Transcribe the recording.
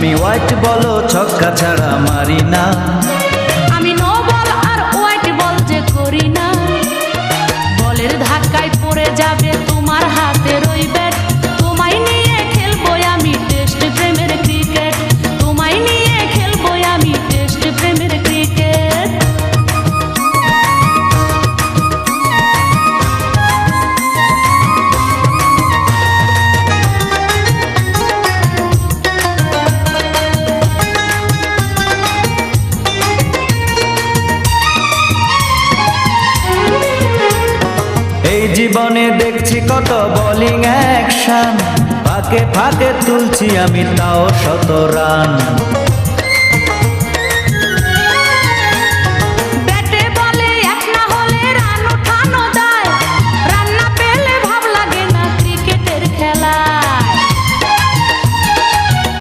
আমি হোয়াইট বলো ছক্কা ছাড়া মারি না, আমি নো বল আর হোয়াইট বল যে করি না। বলের ধাক্কায় পড়ে যাবে তোমার হাতের ওই ব্যাট, তোমায় নিয়ে খেলবো আমি টেস্ট প্রেমের ক্রিকেট, তোমায় নিয়ে খেলবো আমি টেস্ট প্রেমের ক্রিকেট। এই জীবনে দেখছি কত বোলিং অ্যাকশন, ফাঁকে ফাঁকে তুলছি আমি তাও 100 রান।